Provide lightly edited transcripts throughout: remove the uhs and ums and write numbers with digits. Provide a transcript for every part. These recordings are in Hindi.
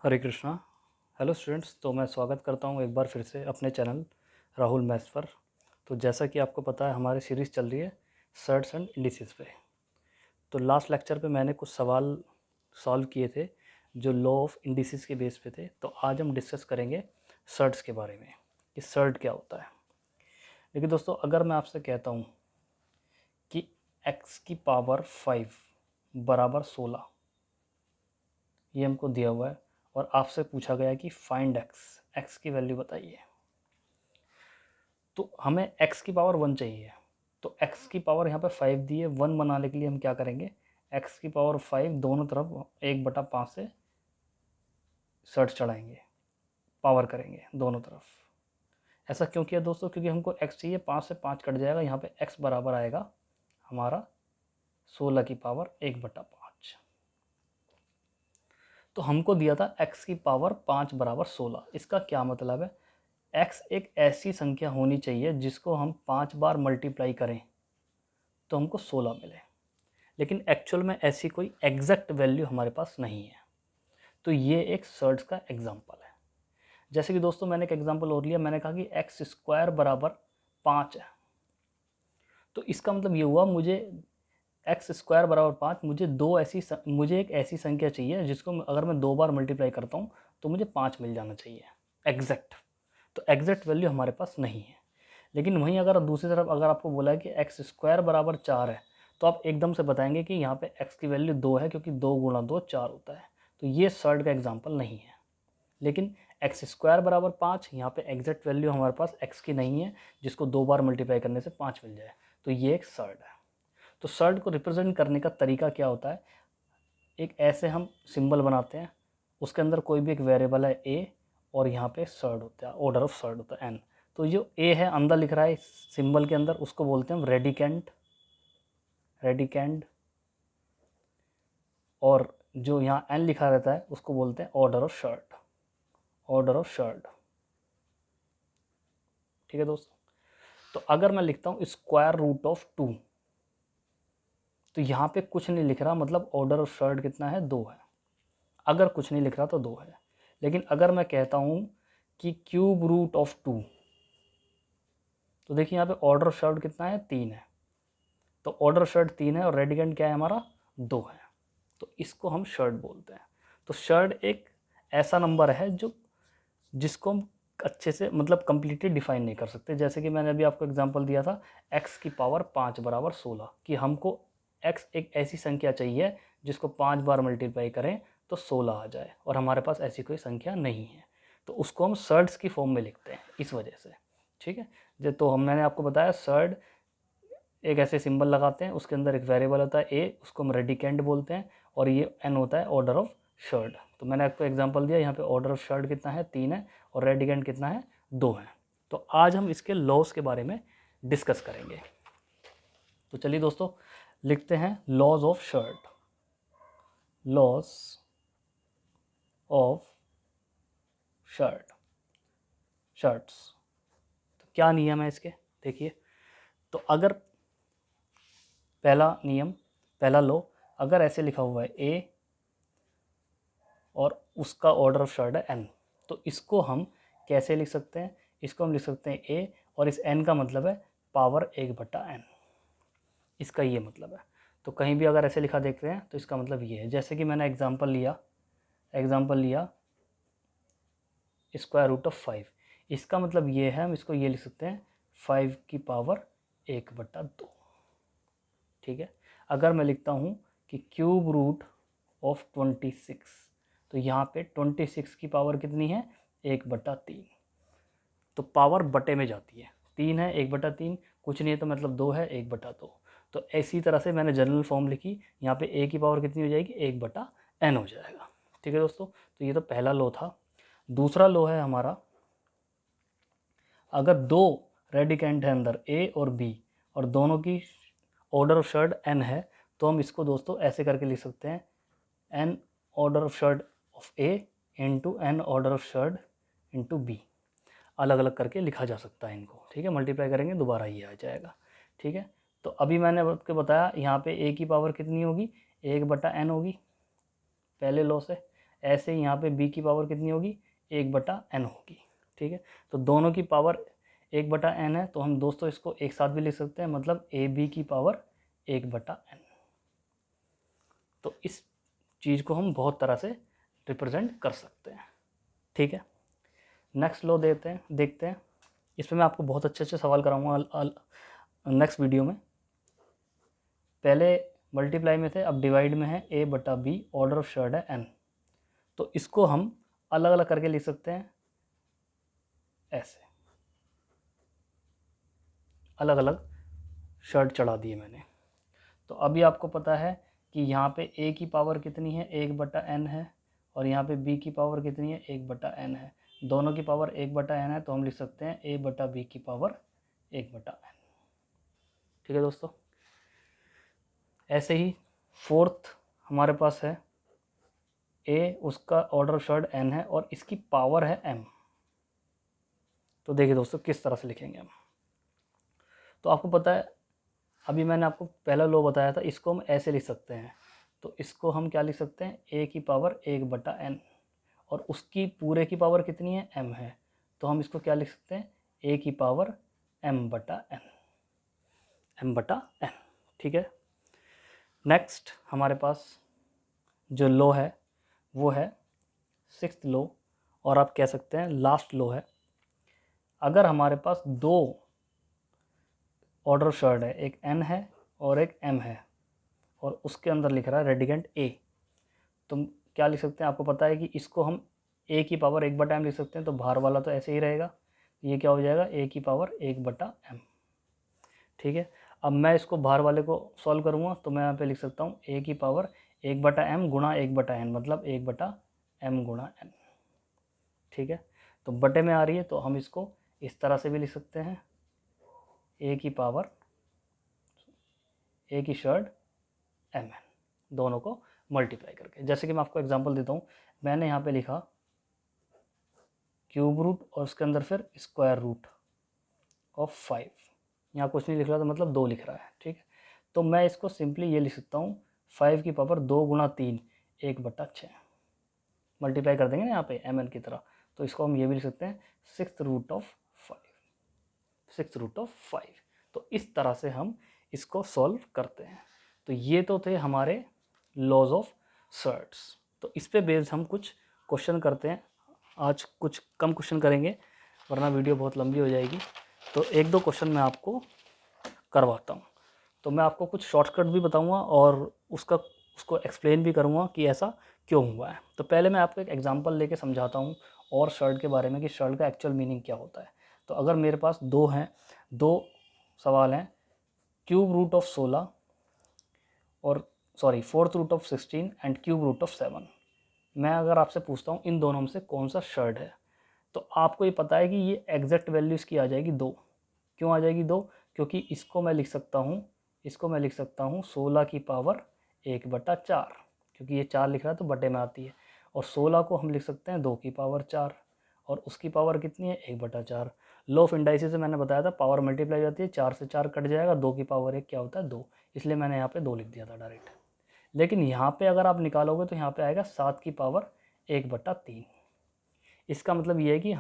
हरे कृष्णा। हेलो स्टूडेंट्स, तो मैं स्वागत करता हूं एक बार फिर से अपने चैनल राहुल मैथ्स पर। तो जैसा कि आपको पता है, हमारी सीरीज़ चल रही है सर्ट्स एंड इंडिसेस पे। तो लास्ट लेक्चर पे मैंने कुछ सवाल सॉल्व किए थे जो लॉ ऑफ इंडिसेस के बेस पे थे। तो आज हम डिस्कस करेंगे सर्ट्स के बारे में कि सर्ट क्या होता है। लेकिन दोस्तों, अगर मैं आपसे कहता हूँ कि x की पावर 5 बराबर 16, ये हमको दिया हुआ है और आपसे पूछा गया है कि फाइंड x की वैल्यू बताइए। तो हमें x की पावर 1 चाहिए। तो x की पावर यहाँ पे 5 दी है, 1 बनाने के लिए हम क्या करेंगे, x की पावर 5 दोनों तरफ 1/5 से सर्ट चढ़ाएंगे, पावर करेंगे दोनों तरफ। ऐसा क्यों किया दोस्तों? क्योंकि हमको x चाहिए, 5 से 5 कट जाएगा, यहाँ पे x बराबर आएगा हमारा 16 की पावर 1/5। तो हमको दिया था x की पावर 5 बराबर 16। इसका क्या मतलब है, x एक ऐसी संख्या होनी चाहिए जिसको हम 5 बार मल्टीप्लाई करें तो हमको 16 मिले। लेकिन एक्चुअल में ऐसी कोई एग्जैक्ट वैल्यू हमारे पास नहीं है। तो ये एक सर्ट्स का एग्जांपल है। जैसे कि दोस्तों, मैंने एक एग्जांपल और लिया, मैंने कहा कि एक्स स्क्वायर बराबर 5 है। तो इसका मतलब ये हुआ, मुझे एक्स स्क्वायर बराबर 5, मुझे एक ऐसी संख्या चाहिए जिसको अगर मैं 2 बार मल्टीप्लाई करता हूँ तो मुझे 5 मिल जाना चाहिए एग्जैक्ट। तो एग्जैक्ट वैल्यू हमारे पास नहीं है। लेकिन वहीं अगर दूसरी तरफ अगर आपको बोला है कि एक्स स्क्वायर बराबर 4 है, तो आप एकदम से बताएंगे कि यहाँ पे x की वैल्यू 2 है, क्योंकि 2 गुणा 2 4 होता है। तो ये सर्ट का एग्जाम्पल नहीं है। लेकिन एक्स स्क्वायर बराबर 5, यहाँ पे एग्जैक्ट वैल्यू हमारे पास x की नहीं है जिसको 2 बार मल्टीप्लाई करने से 5 मिल जाए। तो ये एक सर्ट है। तो सर्ट को रिप्रेजेंट करने का तरीका क्या होता है, एक ऐसे हम सिंबल बनाते हैं, उसके अंदर कोई भी एक वेरिएबल है a, और यहाँ पे सर्ट होता है, ऑर्डर ऑफ सर्ट होता है n। तो जो a है अंदर लिख रहा है सिंबल के अंदर, उसको बोलते हैं हम रेडिकेंड, और जो यहाँ n लिखा रहता है उसको बोलते हैं ऑर्डर ऑफ शर्ट। ठीक है दोस्तों। तो अगर मैं लिखता हूँ स्क्वायर रूट ऑफ 2, तो यहाँ पे कुछ नहीं लिख रहा, मतलब ऑर्डर ऑफ शर्ट कितना है, 2 है। अगर कुछ नहीं लिख रहा तो 2 है। लेकिन अगर मैं कहता हूँ कि क्यूब रूट ऑफ 2, तो देखिए यहाँ पे ऑर्डर ऑफ शर्ट कितना है, 3 है। तो ऑर्डर ऑफ शर्ट 3 है और रेडिकेंड क्या है हमारा, 2 है। तो इसको हम शर्ट बोलते हैं। तो शर्ट एक ऐसा नंबर है जो जिसको हम अच्छे से मतलब कंप्लीटली डिफाइन नहीं कर सकते। जैसे कि मैंने अभी आपको एग्जांपल दिया था x की पावर 5 बराबर 16, कि हमको x एक ऐसी संख्या चाहिए जिसको 5 बार मल्टीप्लाई करें तो 16 आ जाए, और हमारे पास ऐसी कोई संख्या नहीं है। तो उसको हम सर्ट्स की फॉर्म में लिखते हैं इस वजह से। ठीक है, तो मैंने आपको बताया सर्ट एक ऐसे सिंबल लगाते हैं, उसके अंदर एक वेरिएबल होता है a, उसको हम रेडिकेंड बोलते हैं, और ये n होता है ऑर्डर ऑफ शर्ट। तो मैंने आपको एग्जांपल दिया, यहाँ पे ऑर्डर ऑफ शर्ट कितना है, 3 है, और रेडिकेंड कितना है, 2 है। तो आज हम इसके लॉज के बारे में डिस्कस करेंगे। तो चलिए दोस्तों, लिखते हैं लॉज ऑफ शर्ट्स। तो क्या नियम है इसके, देखिए। तो अगर पहला लॉ, अगर ऐसे लिखा हुआ है a और उसका ऑर्डर ऑफ शर्ट है n, तो इसको हम कैसे लिख सकते हैं, इसको हम लिख सकते हैं a, और इस n का मतलब है पावर 1/n, इसका ये मतलब है। तो कहीं भी अगर ऐसे लिखा देखते हैं तो इसका मतलब ये है। जैसे कि मैंने एग्जांपल लिया स्क्वायर रूट ऑफ 5, इसका मतलब ये है, हम इसको ये लिख सकते हैं 5 की पावर 1/2। ठीक है। अगर मैं लिखता हूँ कि क्यूब रूट ऑफ 26, तो यहाँ पे 26 की पावर कितनी है, 1/3। तो पावर बटे में जाती है, 3 है 1/3, कुछ नहीं है तो मतलब 2 है 1/2। तो इसी तरह से मैंने जनरल फॉर्म लिखी, यहाँ पे a की पावर कितनी हो जाएगी, 1/n हो जाएगा। ठीक है दोस्तों, तो ये तो पहला लो था। दूसरा लो है हमारा, अगर दो रेडिकेंट है अंदर a और b, और दोनों की ऑर्डर ऑफ शर्ट n है, तो हम इसको दोस्तों ऐसे करके लिख सकते हैं n order of shirt of a into n order of shirt into b। अलग अलग करके लिखा जा सकता है इनको। ठीक है, मल्टीप्लाई करेंगे दोबारा ये आ जाएगा। ठीक है, तो अभी मैंने आपको बताया यहाँ पे a की पावर कितनी होगी, 1/n होगी पहले लॉ से। ऐसे ही यहाँ पे b की पावर कितनी होगी, 1/n होगी। ठीक है, तो दोनों की पावर 1/n है, तो हम दोस्तों इसको एक साथ भी लिख सकते हैं, मतलब ab की पावर 1/n। तो इस चीज़ को हम बहुत तरह से रिप्रेजेंट कर सकते हैं। ठीक है, नेक्स्ट लो देखते हैं। इसमें मैं आपको बहुत अच्छे अच्छे सवाल कराऊंगा नेक्स्ट वीडियो में। पहले मल्टीप्लाई में थे, अब डिवाइड में है। a/b ऑर्डर ऑफ शर्ट है n, तो इसको हम अलग अलग करके लिख सकते हैं ऐसे, अलग अलग शर्ट चढ़ा दिए मैंने। तो अभी आपको पता है कि यहाँ पे a की पावर कितनी है, 1/n है, और यहाँ पे b की पावर कितनी है, 1/n है। दोनों की पावर 1/n है, तो हम लिख सकते हैं a/b की पावर 1/n। ठीक है दोस्तों, ऐसे ही फोर्थ हमारे पास है a, उसका ऑर्डर ऑफ शॉर्ट n है और इसकी पावर है m। तो देखिए दोस्तों किस तरह से लिखेंगे हम। तो आपको पता है, अभी मैंने आपको पहला लो बताया था, इसको हम ऐसे लिख सकते हैं। तो इसको हम क्या लिख सकते हैं, a की पावर 1/n, और उसकी पूरे की पावर कितनी है, m है, तो हम इसको क्या लिख सकते हैं, a की पावर m/n, m/n। ठीक है, नेक्स्ट हमारे पास जो लो है वो है सिक्स्थ लो, और आप कह सकते हैं लास्ट लो है। अगर हमारे पास दो ऑर्डर शर्ट है, एक n है और एक m है, और उसके अंदर लिख रहा है रेडिकेंट a, तो क्या लिख सकते हैं, आपको पता है कि इसको हम a की पावर 1/m लिख सकते हैं, तो बाहर वाला तो ऐसे ही रहेगा, ये क्या हो जाएगा, a की पावर 1/m। ठीक है, अब मैं इसको बाहर वाले को सॉल्व करूँगा, तो मैं यहाँ पे लिख सकता हूँ a की पावर 1/m गुणा 1/n, मतलब 1/m गुणा n। ठीक है, तो बटे में आ रही है, तो हम इसको इस तरह से भी लिख सकते हैं, a की पावर a की शर्ट mn, दोनों को मल्टीप्लाई करके। जैसे कि मैं आपको एग्जांपल देता हूँ, मैंने यहाँ पे लिखा क्यूब रूट और उसके अंदर फिर स्क्वायर रूट ऑफ 5, यहाँ कुछ नहीं लिख रहा, तो मतलब 2 लिख रहा है। ठीक है, तो मैं इसको सिंपली ये लिख सकता हूँ 5 की पावर 2 गुणा 3 1/6, मल्टीप्लाई कर देंगे ना यहाँ पे mn की तरह, तो इसको हम ये भी लिख सकते हैं 6th रूट ऑफ 5। तो इस तरह से हम इसको सॉल्व करते हैं। तो ये तो थे हमारे लॉज ऑफ सर्ट्स। तो इस पे बेस्ड हम कुछ क्वेश्चन करते हैं। आज कुछ कम क्वेश्चन करेंगे, वरना वीडियो बहुत लंबी हो जाएगी। तो एक दो क्वेश्चन मैं आपको करवाता हूँ। तो मैं आपको कुछ शॉर्टकट भी बताऊँगा और उसको एक्सप्लेन भी करूँगा कि ऐसा क्यों हुआ है। तो पहले मैं आपको एक एग्जांपल लेके समझाता हूँ और शर्ट के बारे में कि शर्ट का एक्चुअल मीनिंग क्या होता है। तो अगर मेरे पास दो सवाल हैं, क्यूब रूट ऑफ 16 और fourth root of 16 and cube root of 7। मैं अगर आपसे पूछता हूँ इन दोनों में से कौन सा शर्ट है, तो आपको ये पता है कि ये एग्जैक्ट वैल्यू इसकी आ जाएगी 2। क्यों आ जाएगी 2? क्योंकि इसको मैं लिख सकता हूँ 16 की पावर 1/4, क्योंकि ये 4 लिख रहा है तो बटे में आती है, और 16 को हम लिख सकते हैं 2 की पावर 4, और उसकी पावर कितनी है, 1/4। लो ऑफ इंडाइसिस से मैंने बताया था पावर मल्टीप्लाई जाती है, 4 से 4 कट जाएगा, 2 की पावर 1 क्या होता है, 2, इसलिए मैंने यहाँ पे 2 लिख दिया था डायरेक्ट। लेकिन यहाँ पे अगर आप निकालोगे तो यहाँ पे आएगा 7 की पावर 1/3। इसका मतलब ये है कि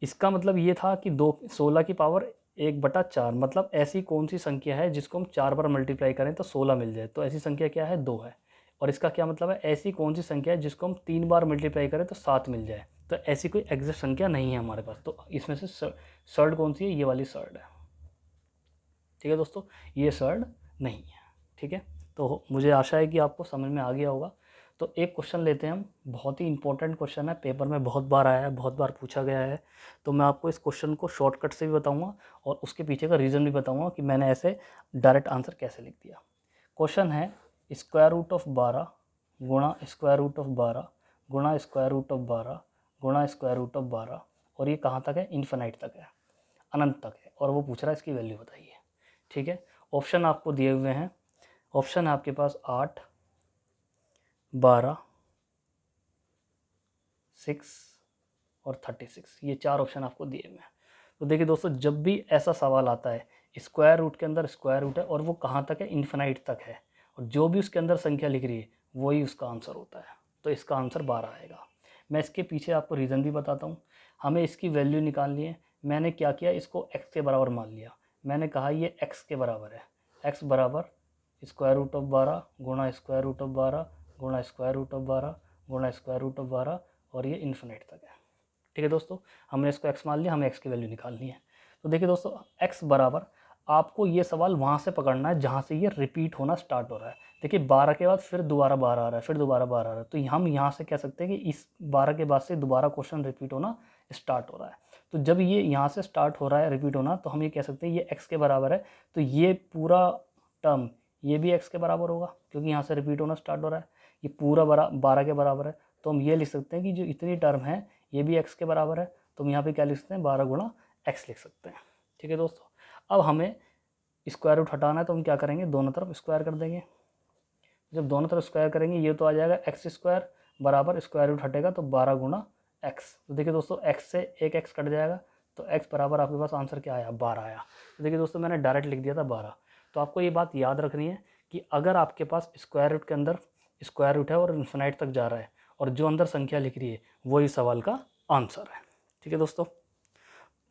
इसका मतलब ये था कि 16 की पावर 1/4, मतलब ऐसी कौन सी संख्या है जिसको हम 4 बार मल्टीप्लाई करें तो 16 मिल जाए, तो ऐसी संख्या क्या है, 2 है। और इसका क्या मतलब है, ऐसी कौन सी संख्या है जिसको हम 3 बार मल्टीप्लाई करें तो 7 मिल जाए, तो ऐसी कोई एग्जैक्ट संख्या नहीं है हमारे पास। तो इसमें से सर्ड कौन सी है, ये वाली सर्ड है। ठीक है दोस्तों, ये सर्ड नहीं है। ठीक है, तो मुझे आशा है कि आपको समझ में आ गया होगा। तो एक क्वेश्चन लेते हैं हम, बहुत ही इंपॉर्टेंट क्वेश्चन है, पेपर में बहुत बार आया है, बहुत बार पूछा गया है। तो मैं आपको इस क्वेश्चन को शॉर्टकट से भी बताऊंगा और उसके पीछे का रीज़न भी बताऊंगा कि मैंने ऐसे डायरेक्ट आंसर कैसे लिख दिया। क्वेश्चन है स्क्वायर रूट ऑफ 12 गुणा स्क्वायर रूट ऑफ 12 गुणा स्क्वायर रूट ऑफ 12 गुणा स्क्वायर रूट ऑफ 12, और ये कहाँ तक है, इन्फिनाइट तक है, अनंत तक है, और वो पूछ रहा है इसकी वैल्यू बताइए। ठीक है, ऑप्शन आपको दिए हुए हैं। ऑप्शन है आपके पास 8, 12, 6 और 36, ये 4 ऑप्शन आपको दिए हुए हैं। तो देखिए दोस्तों, जब भी ऐसा सवाल आता है, स्क्वायर रूट के अंदर स्क्वायर रूट है और वो कहाँ तक है, इन्फिनाइट तक है, और जो भी उसके अंदर संख्या लिख रही है वही उसका आंसर होता है। तो इसका आंसर 12 आएगा। मैं इसके पीछे आपको रीज़न भी बताता हूँ। हमें इसकी वैल्यू निकालनी है। मैंने क्या किया, इसको x के बराबर मान लिया। मैंने कहा ये x के बराबर है, x बराबर स्क्वायर रूट ऑफ 12 गुणा स्क्वायर रूट ऑफ 12 गुणा स्क्वायर रूट ऑफ 12 गुणा स्क्वायर रूट ऑफ 12 और ये इन्फिनिट तक है। ठीक है दोस्तों, हमने इसको x मान लिया, हमें x की वैल्यू निकालनी है। तो देखिए दोस्तों, x बराबर, आपको ये सवाल वहाँ से पकड़ना है जहाँ से ये रिपीट होना स्टार्ट हो रहा है। देखिए 12 के बाद फिर दोबारा 12 आ रहा है, फिर दोबारा 12 आ रहा है, तो हम यहाँ से कह सकते हैं कि इस 12 के बाद से दोबारा क्वेश्चन रिपीट होना स्टार्ट हो रहा है। तो जब ये यहाँ से स्टार्ट हो रहा है रिपीट होना, तो हम ये कह सकते हैं ये x के बराबर है। तो ये पूरा टर्म ये भी x के बराबर होगा, क्योंकि यहाँ से रिपीट होना स्टार्ट हो रहा है। ये पूरा 12 के बराबर है, तो हम ये लिख सकते हैं कि जो इतनी टर्म है ये भी x के बराबर है। तो हम यहाँ पे क्या लिख सकते हैं, 12 गुणा x लिख सकते हैं। ठीक है दोस्तों, अब हमें स्क्वायर रूट हटाना है, तो हम क्या करेंगे, दोनों तरफ स्क्वायर कर देंगे। जब दोनों तरफ स्क्वायर करेंगे ये तो आ जाएगा एक्स स्क्वायर बराबर स्क्वायर रूट हटेगा तो 12 गुणा एक्स। तो देखिए दोस्तों, x से एक x कट जाएगा, तो x बराबर आपके पास आंसर क्या आया, 12 आया। तो देखिए दोस्तों, मैंने डायरेक्ट लिख दिया था 12। तो आपको ये बात याद रखनी है कि अगर आपके पास स्क्वायर रूट के अंदर स्क्वायर रूट है और इन्फिनाइट तक जा रहा है और जो अंदर संख्या लिख रही है वही सवाल का आंसर है। ठीक है दोस्तों,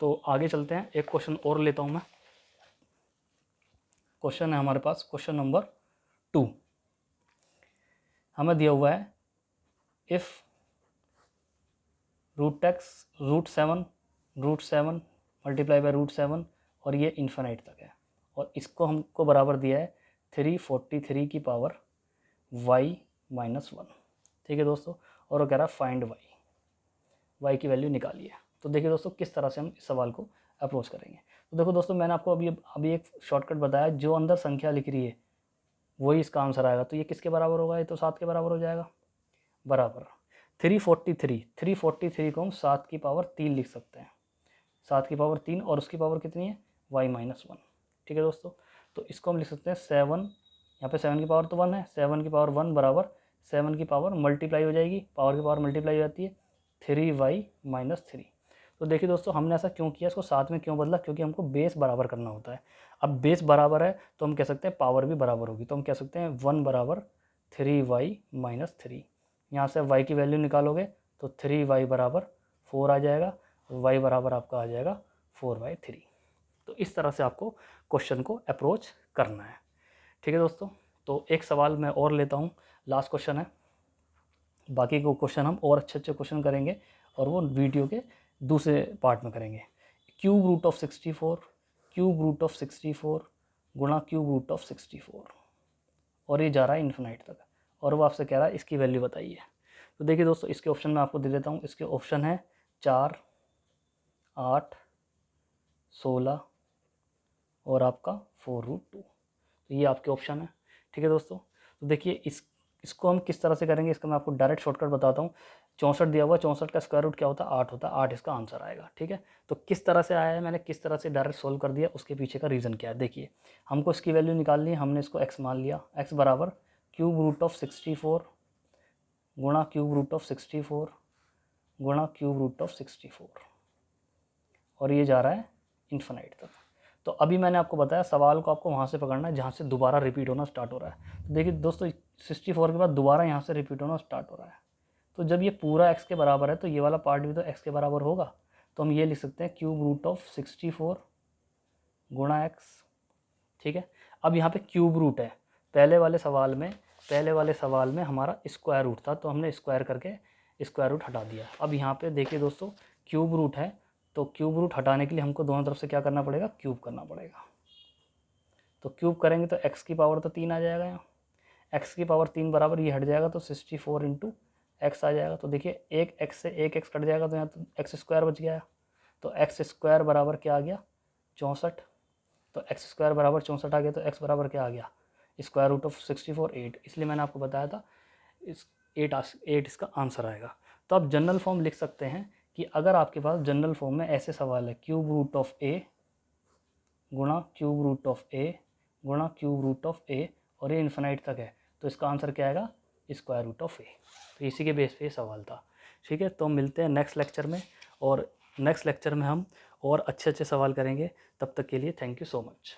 तो आगे चलते हैं, एक क्वेश्चन और लेता हूँ मैं। क्वेश्चन है हमारे पास क्वेश्चन नंबर 2। हमें दिया हुआ है if root seven multiply by root 7 और ये इन्फिनाइट तक है, और इसको हमको बराबर दिया है 343 की पावर y माइनस 1। ठीक है दोस्तों, और वो कह रहा है फाइंड y की वैल्यू निकालिए। तो देखिए दोस्तों, किस तरह से हम इस सवाल को अप्रोच करेंगे। तो देखो दोस्तों, मैंने आपको अभी एक शॉर्टकट बताया, जो अंदर संख्या लिख रही है वही इसका आंसर आएगा। तो ये किसके बराबर होगा, ये तो 7 के बराबर हो जाएगा। बराबर 343 को हम 7 की पावर 3 लिख सकते हैं। 7 की पावर 3 और उसकी पावर कितनी है, y माइनस 1। ठीक है दोस्तों, तो इसको हम लिख सकते हैं 7, यहाँ पे 7 की पावर तो 1 है, 7 की पावर 1 बराबर 7 की पावर मल्टीप्लाई हो जाएगी, पावर की पावर मल्टीप्लाई हो जाती है 3y माइनस 3। तो देखिए दोस्तों, हमने ऐसा क्यों किया, इसको 7 में क्यों बदला, क्योंकि हमको बेस बराबर करना होता है। अब बेस बराबर है तो हम कह सकते हैं पावर भी बराबर होगी, तो हम कह सकते हैं 1 बराबर 3y माइनस 3। यहाँ से y की वैल्यू निकालोगे तो 3y बराबर 4 आ जाएगा, y बराबर आपका आ जाएगा 4/3। तो इस तरह से आपको क्वेश्चन को अप्रोच करना है। ठीक है दोस्तों, तो एक सवाल मैं और लेता हूँ, लास्ट क्वेश्चन है। बाकी को क्वेश्चन हम और अच्छे अच्छे क्वेश्चन करेंगे और वो वीडियो के दूसरे पार्ट में करेंगे। क्यूब रूट ऑफ 64 गुणा क्यूब रूट ऑफ 64, और ये जा रहा है इन्फिनाइट तक, और वो आपसे कह रहा है इसकी वैल्यू बताइए। तो देखिए दोस्तों, इसके ऑप्शन मैं आपको दे देता हूँ। इसके ऑप्शन है 4, 8, 16 और आपका 4√2। तो ये आपके ऑप्शन है। ठीक है दोस्तों, तो देखिए इसको हम किस तरह से करेंगे, इसका मैं आपको डायरेक्ट शॉर्टकट बताता हूँ। 64 दिया हुआ, 64 का स्क्वायर रूट क्या होता है, 8 होता है, 8 इसका आंसर आएगा। ठीक है, तो किस तरह से आया है, मैंने किस तरह से डायरेक्ट सोल्व कर दिया, उसके पीछे का रीज़न क्या है। देखिए, हमको इसकी वैल्यू निकालनी है, हमने इसको x मान लिया। x बराबर क्यूब रूट ऑफ 64 गुणा क्यूब रूट ऑफ 64 गुणा क्यूब रूट ऑफ 64, और ये जा रहा है इन्फिनाइट तक। तो अभी मैंने आपको बताया सवाल को आपको वहाँ से पकड़ना है जहाँ से दोबारा रिपीट होना स्टार्ट हो रहा है। तो देखिए दोस्तों, 64 के बाद दोबारा यहाँ से रिपीट होना स्टार्ट हो रहा है। तो जब ये पूरा x के बराबर है तो ये वाला पार्ट भी तो x के बराबर होगा। तो हम ये लिख सकते हैं क्यूब रूट ऑफ 64 गुणा x। ठीक है, अब यहाँ पे क्यूब रूट है। पहले वाले सवाल में हमारा स्क्वायर रूट था, तो हमने स्क्वायर करके स्क्वायर रूट हटा दिया। अब यहाँ पे देखिए दोस्तों, क्यूब रूट है, तो क्यूब रूट हटाने के लिए हमको दोनों तरफ से क्या करना पड़ेगा, क्यूब करना पड़ेगा। तो क्यूब करेंगे तो x की पावर तो 3 आ जाएगा, यहाँ x की पावर 3 बराबर ये हट जाएगा तो 64 इंटू एक्स आ जाएगा। तो देखिए एक x से एक x कट जाएगा, तो यहाँ तो एक्स स्क्वायर बच गया। तो एक्स स्क्वायर बराबर क्या आ गया, 64। तो एक्स स्क्वायर बराबर 64 आ गया, तो x बराबर क्या आ गया, स्क्वायर रूट ऑफ 64 8। इसलिए मैंने आपको बताया था इस 8 इसका आंसर आएगा। तो आप जनरल फॉर्म लिख सकते हैं कि अगर आपके पास जनरल फॉर्म में ऐसे सवाल है, क्यूब रूट ऑफ a गुणा क्यूब रूट ऑफ a गुणा क्यूब रूट ऑफ a और ये इन्फिनाइट तक है, तो इसका आंसर क्या आएगा, स्क्वायर रूट ऑफ a। तो इसी के बेस पे ये सवाल था। ठीक है, तो मिलते हैं नेक्स्ट लेक्चर में, और नेक्स्ट लेक्चर में हम और अच्छे अच्छे सवाल करेंगे। तब तक के लिए थैंक यू सो मच।